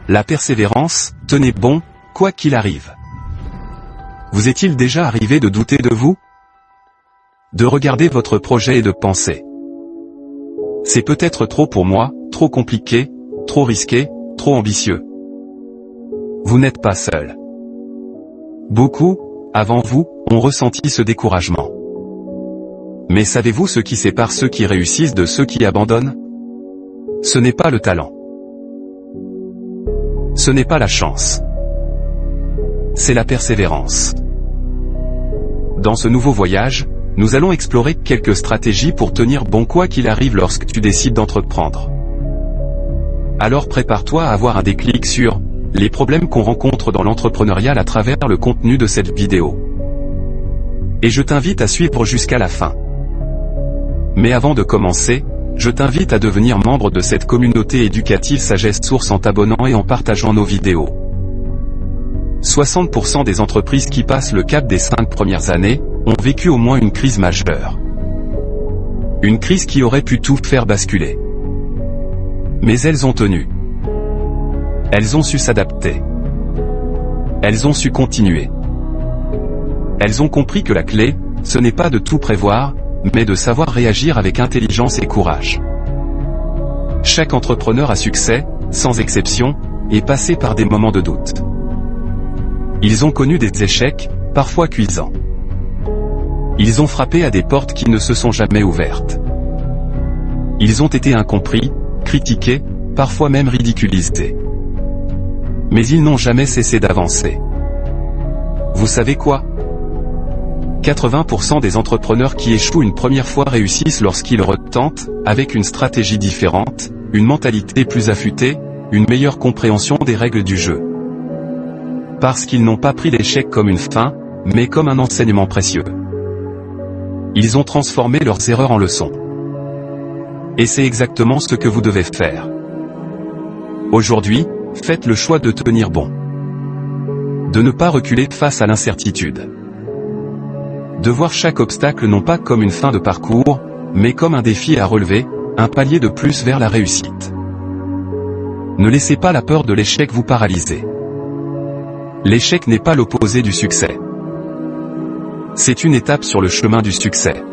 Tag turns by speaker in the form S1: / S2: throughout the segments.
S1: la persévérance, tenez bon, quoi qu'il arrive. Vous est-il déjà arrivé de douter de vous? De regarder votre projet et de penser: c'est peut-être trop pour moi, trop compliqué, trop risqué, trop ambitieux. Vous n'êtes pas seul. Beaucoup, avant vous, ont ressenti ce découragement. Mais savez-vous ce qui sépare ceux qui réussissent de ceux qui abandonnent? Ce n'est pas le talent. Ce n'est pas la chance. C'est la persévérance. Dans ce nouveau voyage, nous allons explorer quelques stratégies pour tenir bon quoi qu'il arrive lorsque tu décides d'entreprendre. Alors prépare-toi à avoir un déclic sur les problèmes qu'on rencontre dans l'entrepreneuriat à travers le contenu de cette vidéo. Et je t'invite à suivre jusqu'à la fin. Mais avant de commencer, je t'invite à devenir membre de cette communauté éducative Sagesse Source en t'abonnant et en partageant nos vidéos. 60% des entreprises qui passent le cap des 5 premières années ont vécu au moins une crise majeure. Une crise qui aurait pu tout faire basculer. Mais elles ont tenu. Elles ont su s'adapter. Elles ont su continuer. Elles ont compris que la clé, ce n'est pas de tout prévoir, mais de savoir réagir avec intelligence et courage. Chaque entrepreneur à succès, sans exception, est passé par des moments de doute. Ils ont connu des échecs, parfois cuisants. Ils ont frappé à des portes qui ne se sont jamais ouvertes. Ils ont été incompris, critiqués, parfois même ridiculisés. Mais ils n'ont jamais cessé d'avancer. Vous savez quoi? 80% des entrepreneurs qui échouent une première fois réussissent lorsqu'ils retentent, avec une stratégie différente, une mentalité plus affûtée, une meilleure compréhension des règles du jeu. Parce qu'ils n'ont pas pris l'échec comme une fin, mais comme un enseignement précieux. Ils ont transformé leurs erreurs en leçons. Et c'est exactement ce que vous devez faire. Aujourd'hui, faites le choix de tenir bon. De ne pas reculer face à l'incertitude. De voir chaque obstacle non pas comme une fin de parcours, mais comme un défi à relever, un palier de plus vers la réussite. Ne laissez pas la peur de l'échec vous paralyser. L'échec n'est pas l'opposé du succès. C'est une étape sur le chemin du succès.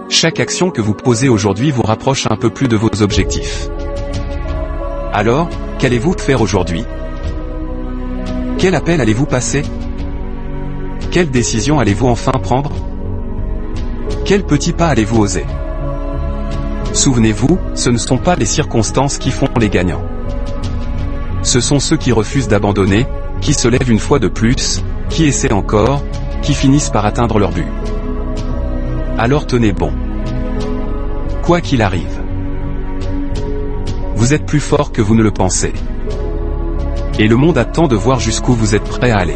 S1: Chaque action que vous posez aujourd'hui vous rapproche un peu plus de vos objectifs. Alors, qu'allez-vous faire aujourd'hui? Quel appel allez-vous passer? Quelle décision allez-vous enfin prendre? Quel petit pas allez-vous oser? Souvenez-vous, ce ne sont pas les circonstances qui font les gagnants. Ce sont ceux qui refusent d'abandonner, qui se lèvent une fois de plus, qui essaient encore, qui finissent par atteindre leur but. Alors tenez bon. Quoi qu'il arrive. Vous êtes plus fort que vous ne le pensez. Et le monde attend de voir jusqu'où vous êtes prêt à aller.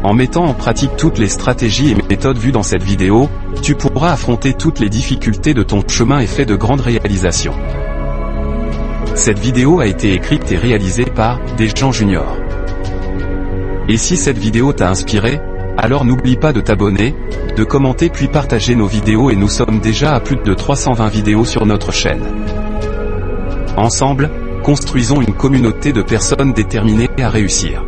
S1: En mettant en pratique toutes les stratégies et méthodes vues dans cette vidéo, tu pourras affronter toutes les difficultés de ton chemin et faire de grandes réalisations. Cette vidéo a été écrite et réalisée par Desjans Junior. Et si cette vidéo t'a inspiré, alors n'oublie pas de t'abonner, de commenter puis partager nos vidéos et nous sommes déjà à plus de 320 vidéos sur notre chaîne. Ensemble, construisons une communauté de personnes déterminées à réussir.